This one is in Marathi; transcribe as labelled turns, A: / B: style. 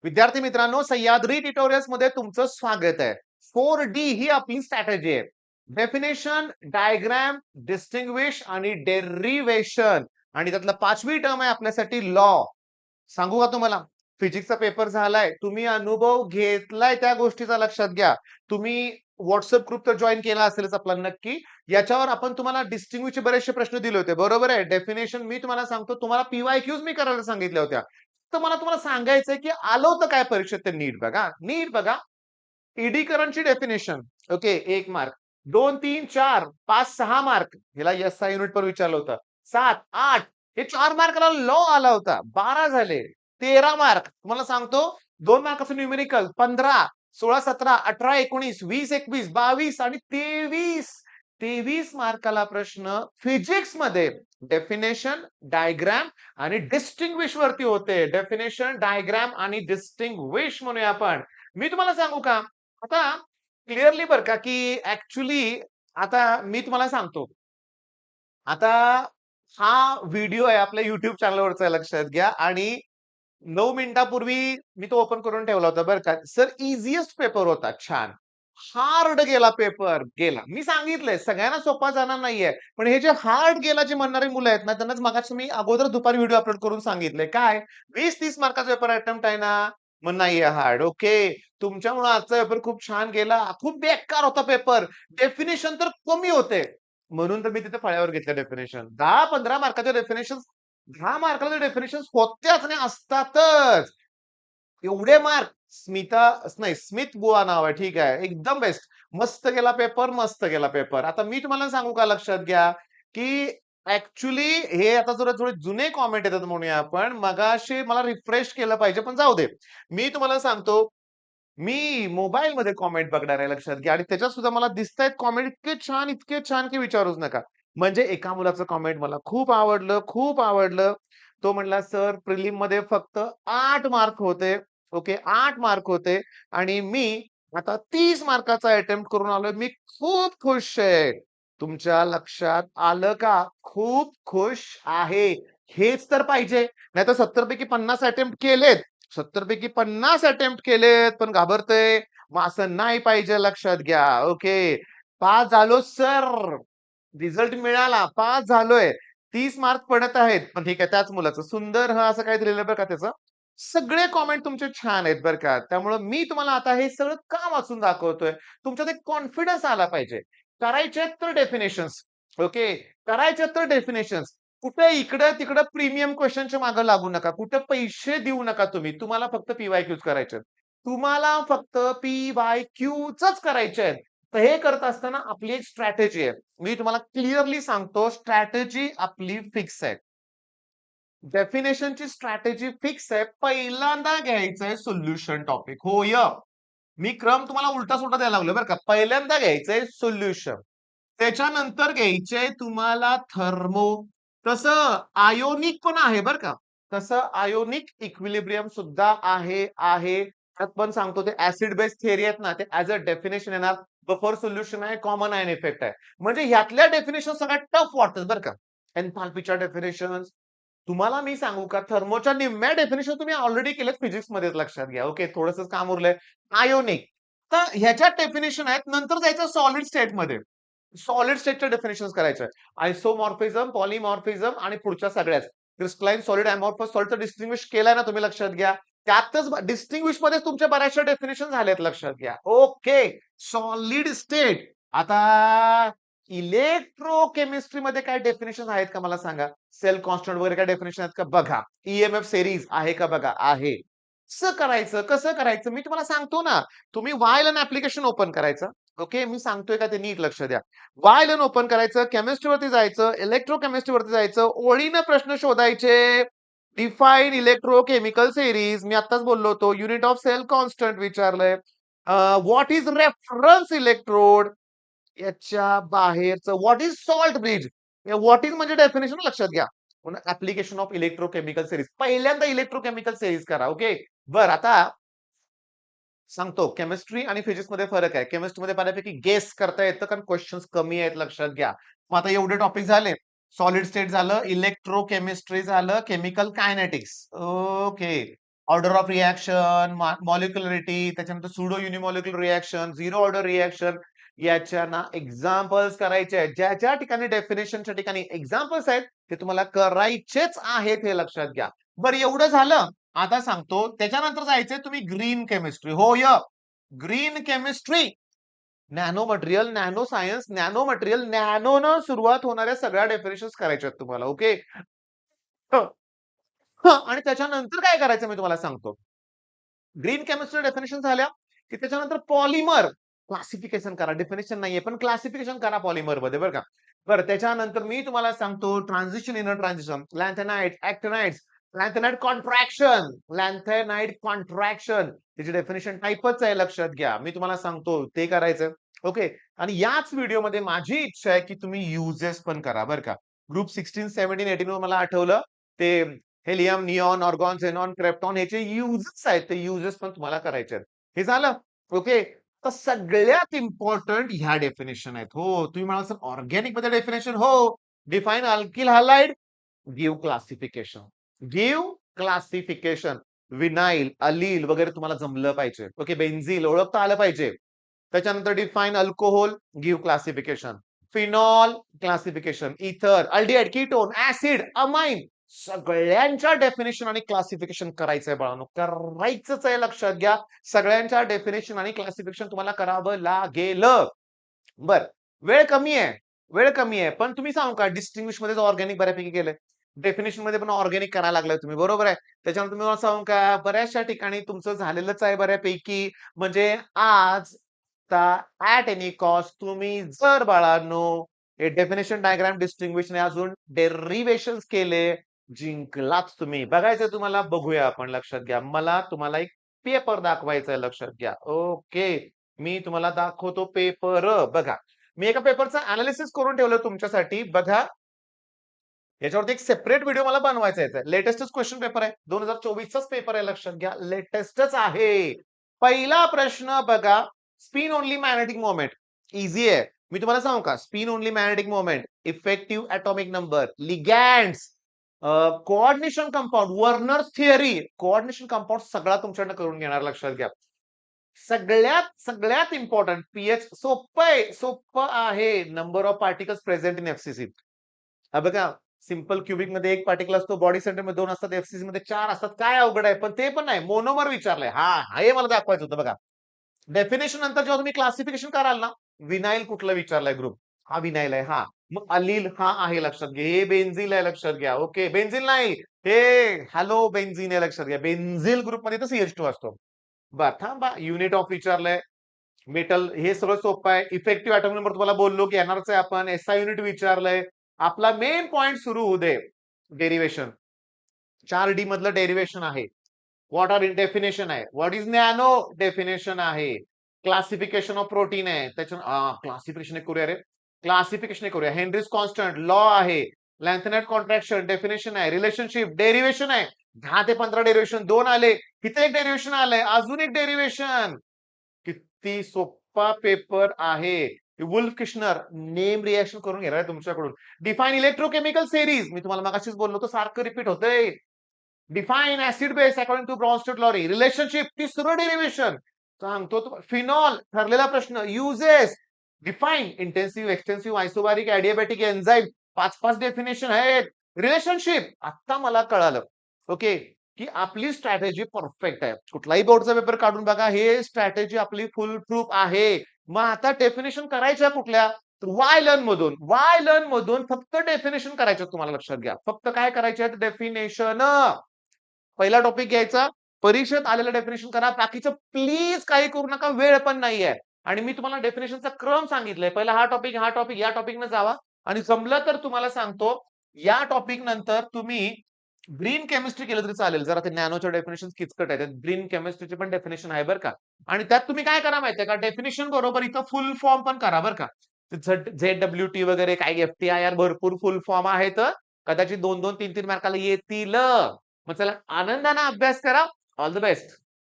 A: विद्यार्थी मित्रांनो, सह्याद्री ट्युटोरियल्स मध्ये तुमचं स्वागत आहे. 4D ही आपली स्ट्रॅटेजी आहे. डेफिनेशन, डायग्राम, डिस्टिंग्विश आणि डेरिव्हेशन आणि त्यातलं 5वी टर्म आहे आपल्यासाठी लॉ. सांगू का तुम्हाला? फिजिक्सचा पेपर झालाय. तुम्ही अनुभव घेतलाय त्या गोष्टीचा लक्षात घ्या. तुम्ही WhatsApp ग्रुप तर जॉइन केला असेलच आपला नक्की. याच्यावर आपण तुम्हाला डिस्टिंग्विशचे बरेचसे प्रश्न दिले होते. बरोबर आहे. डेफिनेशन मी तुम्हाला सांगतो. तुम्हाला PYQs मी करायला सांगितल्या होत्या. तर मला तुम्हाला सांगायचंय, की आलं होतं काय परीक्षेत ते नीट बघा. नीट बघा. ईडी करंटची डेफिनेशन. Okay, 1 mark. 2, 3, 4, 5, 6 मार्क. ह्याला एसआय युनिट पर विचारलं होतं. 7, 8 हे 4 मार्काला लॉ आला होता. 12 झाले. 13 मार्क. तुम्हाला सांगतो 2 मार्काचं न्यूमेरिकल 15, 16, 17, 18, 19, 20, 21, 22 आणि 23. 23 मार्काला प्रश्न फिजिक्समध्ये डेफिनेशन, डायग्राम आणि डिस्टिंग्विश वरती होते. डेफिनेशन, डायग्राम आणि डिस्टिंग्विश म्हणूया आपण. मी तुम्हाला सांगू का? आता क्लिअरली बरं का, की ऍक्च्युली आता मी तुम्हाला सांगतो. आता हा व्हिडिओ आहे आपल्या YouTube चॅनलवरचा लक्षात घ्या आणि 9 मिनिटापूर्वी मी तो ओपन करून ठेवला होता बरं का. सर ईझीएस्ट पेपर होता. छान. हार्ड गेला पेपर, गेला. मी सांगितलंय सगळ्यांना सोपा जाणार नाहीये. पण हे जे हार्ड गेला जे म्हणणारी मुलं आहेत ना, त्यांनाच मगाशी मी अगोदर दुपारी व्हिडिओ अपलोड करून सांगितलंय. काय 20-30 मार्काचा पेपर अटेम्प्ट आहे ना, मग नाहीये हार्ड. ओके. तुमच्यामुळे आजचा पेपर खूप छान गेला. खूप बेकार होता पेपर. डेफिनेशन तर कमी होते. म्हणून तर मी तिथे फळ्यावर घेतलं डेफिनेशन. 10-15 मार्काचे डेफिनेशन 10 मार्काचे डेफिनेशन होत्याच आणि असतातच. एवढे मार्क स्मिथ बुवा नाव आहे. ठीक आहे. एकदम बेस्ट. मस्त गेला पेपर, मस्त गेला पेपर. आता मी तुम्हाला सांगू का लक्षात घ्या, की ॲक्चुअली हे आता जरा थोडे जुने कॉमेंट येतात म्हणूया आपण. मगाशी मला रिफ्रेश केलं पाहिजे, पण जाऊ दे. मी तुम्हाला सांगतो, मी मोबाईलमध्ये कॉमेंट बघणार आहे लक्षात घ्या आणि त्याच्यात सुद्धा मला दिसतायत कॉमेंट इतके छान की विचारूच नका. म्हणजे एका मुलाचं कॉमेंट मला खूप आवडलं, खूप आवडलं. तो म्हणला, "सर प्रिलिममध्ये फक्त 8 मार्क होते." ओके, 8 मार्क होते आणि मी आता 30 मार्काचा अटेम्प्ट करून आलोय. मी खूप खुश आहे. तुमच्या लक्षात आलं का? खूप खुश आहे. हेच तर पाहिजे. नाहीतर 70 पैकी 50 अटेम्प्ट केलेत. 70 पैकी 50 अटेम्प्ट केलेत, पण घाबरतोय. मग असं नाही पाहिजे लक्षात घ्या. ओके. पास झालो सर. रिझल्ट मिळाला. पास झालोय. 30 मार्क पडत आहेत. पण ठीक आहे त्याच मुलाचं. सुंदर हं असं काही दिलेलं बरं का त्याचं. सगळे कॉमेंट तुमचे छान आहेत बरं का. त्यामुळं मी तुम्हाला आता हे सगळं का वाचून दाखवतोय? तुमच्यात एक कॉन्फिडन्स आला पाहिजे. करायचे तर डेफिनेशन्स. ओके. करायचे तर डेफिनेशन्स. कुठे इकडं-तिकडं प्रीमियम क्वेशनच्या मागे लागू नका. कुठे पैसे देऊ नका तुम्ही. तुम्हाला फक्त पी-वाय-क्यूज करायचे तुम्हाला फक्त पी-वाय-क्यूच करायचे आहेत. तर हे करत असताना आपली एक स्ट्रॅटेजी आहे. मी तुम्हाला क्लिअरली सांगतो स्ट्रॅटेजी आपली फिक्स आहे. डेफिनेशनची स्ट्रॅटेजी फिक्स आहे. पहिल्यांदा घ्यायचंय सोल्युशन टॉपिक. होय. मी क्रम तुम्हाला उलटा-सुलटा द्यायला लागलोय बरं का. पहिल्यांदा घ्यायचंय सोल्युशन. त्याच्यानंतर घ्यायचंय तुम्हाला थर्मो. तसं आयोनिक पण आहे बरं का. तसं आयोनिक इक्विलिब्रियम सुद्धा आहे. त्यात पण सांगतो ते ऍसिड बेस थिअरी आहेत ना, ते ऍज अ डेफिनेशन येणार. बफर सोल्युशन आहे, कॉमन आयन इफेक्ट आहे. म्हणजे ह्यातल्या डेफिनेशन सगळ्यात टफ वाटतात बरं का. एन्थाल्पीच्या डेफिनेशन तुम्हाला मी सांगू का थर्मोच्या निम्म्या डेफिनेशन तुम्ही ऑलरेडी केलेत फिजिक्समध्येच लक्षात घ्या. ओके, थोडंसं काम उरलंय. आयोनिक. तर ह्याच्यात डेफिनेशन आहेत. नंतर जायचं सॉलिड स्टेटमध्ये. सॉलिड स्टेटच्या डेफिनेशन्स करायच्या. आयसोमॉर्फिझम, पॉलिमॉर्फिझम आणि पुढच्या सगळ्याच. क्रिस्टलाइन, सॉलिड, अमॉर्फस सॉलिडचं डिस्टिंग्विश केलाय ना तुम्ही लक्षात घ्या. त्यातच डिस्टिंग्विश मध्ये तुमच्या बऱ्याचशा डेफिनेशन झाल्यात लक्षात घ्या. ओके. Solid state. आता इलेक्ट्रोकेमिस्ट्रीमध्ये काय डेफिनेशन आहेत का मला सांगा? सेल कॉन्स्टंट वगैरे काय डेफिनेशन आहेत का? बघा. ईएमएफ सेरीज आहे का बघा? आहे. कसं करायचं? कसं करायचं? मी तुम्हाला सांगतो ना. तुम्ही वायलन ऍप्लिकेशन ओपन करायचं. ओके. मी सांगतोय का ते नीट लक्ष द्या. वायलन ओपन करायचं, केमिस्ट्रीवरती जायचं, इलेक्ट्रोकेमिस्ट्रीवरती जायचं, ओळीनं प्रश्न शोधायचे. डिफाईन इलेक्ट्रोकेमिकल सेरीज मी आत्ताच बोललो होतो. युनिट ऑफ सेल कॉन्स्टंट विचारलंय. What is reference electrode? याच्या बाहेरचं what is salt bridge? What is म्हणजे डेफिनेशन लक्षात घ्या. Application of electrochemical series. पहिल्यांदा इलेक्ट्रोकेमिकल सेरीज करा. ओके. बरं आता सांगतो केमिस्ट्री आणि फिजिक्स मध्ये फरक आहे. केमिस्ट्रीमध्ये बऱ्यापैकी गेस करता येतं कारण क्वेश्चन्स कमी आहेत लक्षात घ्या. मग आता एवढे टॉपिक झाले. सॉलिड स्टेट झालं, इलेक्ट्रोकेमिस्ट्री झालं, chemical kinetics. Okay. Order of reaction, molecularity, त्याच्यानंतर pseudo unimolecular reaction, zero order reaction, याच्या ना एक्झाम्पल्स करायचे आहेत. ज्या ज्या ठिकाणी डेफिनेशनच्या ठिकाणी एक्झाम्पल्स आहेत ते तुम्हाला करायचेच आहेत, हे लक्षात घ्या. बरं, एवढं झालं. आता सांगतो त्याच्यानंतर जायचंय तुम्ही ग्रीन केमिस्ट्री. हो य green chemistry, nano material, nano science, nano material, nano न सुरुवात होणाऱ्या सगळ्या डेफिनेशन्स करायच्या आहेत तुम्हाला. ओके. आणि त्याच्यानंतर काय करायचं मी तुम्हाला सांगतो. ग्रीन केमिस्ट्री डेफिनेशन झाल्या की त्याच्यानंतर पॉलिमर क्लासिफिकेशन करा. डेफिनेशन नाहीये पण क्लासिफिकेशन करा पॉलिमर मध्ये, बरं का. बरं, त्याच्यानंतर मी तुम्हाला सांगतो transition, inner transition, lanthanide, actinides, lanthanide contraction, lanthanide contraction, त्याची डेफिनेशन टाईपच आहे, लक्षात घ्या. मी तुम्हाला सांगतो ते करायचं. ओके. आणि याच व्हिडिओमध्ये माझी इच्छा आहे की तुम्ही युजेस पण करा, बरं का. ग्रुप 16, 17, 18 वर मला आठवलं ते हेलियम, निऑन, ऑर्गॉन, झेनॉन, क्रेप्टॉन ह्याचे युजेस आहेत, ते युजेस पण तुम्हाला करायचे आहेत. हे झालं. ओके. तर सगळ्यात इम्पॉर्टंट ह्या डेफिनेशन आहेत. हो, तुम्ही म्हणाल सर ऑर्गॅनिक मध्ये डेफिनेशन, हो. Define alkyl halide, give classification, give classification. Vinyl, allyl वगैरे तुम्हाला जमलं पाहिजे. ओके. बेन्झील ओळखता आलं पाहिजे. त्याच्यानंतर define alcohol, give classification. Phenol classification, इथर, अल्डिहाइड, कीटोन, ऍसिड, अमाइन, सगळ्यांच्या डेफिनेशन आणि क्लासिफिकेशन करायचंय बाळांनो, करायचंच आहे, लक्षात घ्या. सगळ्यांच्या डेफिनेशन आणि क्लासिफिकेशन तुम्हाला करावं लागेल. बर, वेळ कमी आहे, वेळ कमी आहे, पण तुम्ही सांगू का डिस्टिंग्विश मध्ये ऑर्गॅनिक बऱ्यापैकी केलंय. डेफिनेशन मध्ये पण ऑर्गॅनिक करायला लागलाय तुम्ही, बरोबर आहे. त्याच्यानंतर तुम्ही मला सांगू का बऱ्याचशा ठिकाणी तुमचं झालेलंच आहे बऱ्यापैकी. म्हणजे आज ऍट एनी कॉस्ट तुम्ही जर बाळांनो हे डेफिनेशन डायग्राम डिस्टिंग्विश ने अजून डेरिव्हेशन केले, जिंकलाच तुम्ही. बघायचं तुम्हाला, बघूया आपण, लक्षात घ्या. मला तुम्हाला एक पेपर दाखवायचा आहे, लक्षात घ्या. ओके. मी तुम्हाला दाखवतो पेपर. बघा, मी एका पेपरचं अनालिसिस करून ठेवलं तुमच्यासाठी. बघा, याच्यावरती एक सेपरेट व्हिडिओ मला बनवायचा आहे. लेटेस्टच क्वेश्चन पेपर आहे, 2024चाच पेपर आहे, लक्षात घ्या. लेटेस्टच आहे. पहिला प्रश्न बघा, spin only magnetic moment. Easy आहे. मी तुम्हाला सांगू का, spin only magnetic moment, effective atomic number, ligands, coordination compound, Werner's theory, coordination compound सगळा तुमच्याकडनं करून घेणार, लक्षात घ्या. सगळ्यात सगळ्यात इम्पॉर्टंट पीएच, सोपं आहे, सोपं आहे. Number of particles present in FCC. बघा, सिंपल क्युबिक मध्ये एक पार्टिकल असतो, बॉडी सेंटर मध्ये 2 असतात, एफसीसी मध्ये 4 असतात. काय अवघड आहे, पण ते पण नाही. मोनोमर विचारलंय. हा हे मला दाखवायचं होतं. बघा, डेफिनेशन नंतर जेव्हा तुम्ही क्लासिफिकेशन कराल ना, विनाइल कुठलं विचारलंय ग्रुप, हा विनाइल आहे. हा मग अलील हा आहे, लक्षात घ्या. हे बेन्झिल आहे, लक्षात घ्या. ओके, बेन्झिल नाही, हे हॅलो बेन्झिन आहे, लक्षात घ्या. बेन्झिल ग्रुप मध्ये तर CH2 असतो. बर, थांबा, युनिट ऑफ विचारलंय, मेटल, हे सगळं सोपं आहे. इफेक्टिव्ह ॲटॉमिक नंबर तुम्हाला बोललो की येणारच आहे आपण. एसआय युनिट विचारलंय. आपला मेन पॉइंट सुरू होऊ दे, डेरिव्हेशन. 4D मधलं डेरिव्हेशन आहे. व्हॉट आर इन डेफिनेशन आहे. व्हॉट इज नॅनो डेफिनेशन आहे. क्लासिफिकेशन ऑफ प्रोटीन आहे. त्याच्या क्लासिफिकेशन करूया रे, क्लासिफिकेशन करूया. हेनरीज कॉन्स्टंट लॉ आहे. लॅन्थेनाइट कॉन्ट्रॅक्शन डेफिनेशन आहे. रिलेशनशिप डेरिव्हेशन आहे. 10 ते 15 डेरिव्हेशन, 2 आले. इथे एक डेरिव्हेशन आलंय, अजून एक डेरिव्हेशन. किती सोपा पेपर आहे. वुल्फ किशनर नेम रिएक्शन करून घेणार आहे तुमच्याकडून. डिफाईन इलेक्ट्रोकेमिकल सेरीज, मी तुम्हाला मगाशीच बोललो तो सारखं रिपीट होतंय. Define acid base according to Bronsted Lowry. Relationship, तिसरं डेरिव्हेशन सांगतो. फिनॉल ठरलेला प्रश्न. Uses, define intensive, extensive, isobaric, adiabatic, enzyme, 5-5 definition आहेत. रिलेशनशिप, आता मला कळालं. ओके, की आपली स्ट्रॅटेजी परफेक्ट आहे. कुठलाही बोर्डचा पेपर काढून बघा, हे स्ट्रॅटेजी आपली फुल प्रूफ आहे. मग आता डेफिनेशन करायच्या कुठल्या, वाय लर्न मधून. वाय लर्न मधून फक्त डेफिनेशन करायचं तुम्हाला, लक्षात घ्या. फक्त काय करायचे, डेफिनेशन. पहिला टॉपिक घ्यायचा, परीक्षेत आलेलं डेफिनेशन करा. बाकीचं प्लीज काही करू नका, वेळ पण नाहीये. आणि मी तुम्हाला डेफिनेशनचा क्रम सांगितलाय. पहिला हा टॉपिक, हा टॉपिक, या टॉपिक न जावा. आणि जमलं तर तुम्हाला सांगतो, या टॉपिक नंतर तुम्ही ग्रीन केमिस्ट्री केलं तरी चालेल. जरा ते नॅनोच्या डेफिनेशन किचकट आहे. ग्रीन केमिस्ट्रीचे पण डेफिनेशन आहे, बरं का. आणि त्यात तुम्ही काय करा माहितीये का, डेफिनेशन बरोबर इथं फुल फॉर्म पण करा, बरं का. ZWT वगैरे काही FTIR भरपूर फुल फॉर्म आहेत. कदाचित 2-2, 3-3 मार्काला येतील. मग चला, आनंदाने अभ्यास करा. All the best.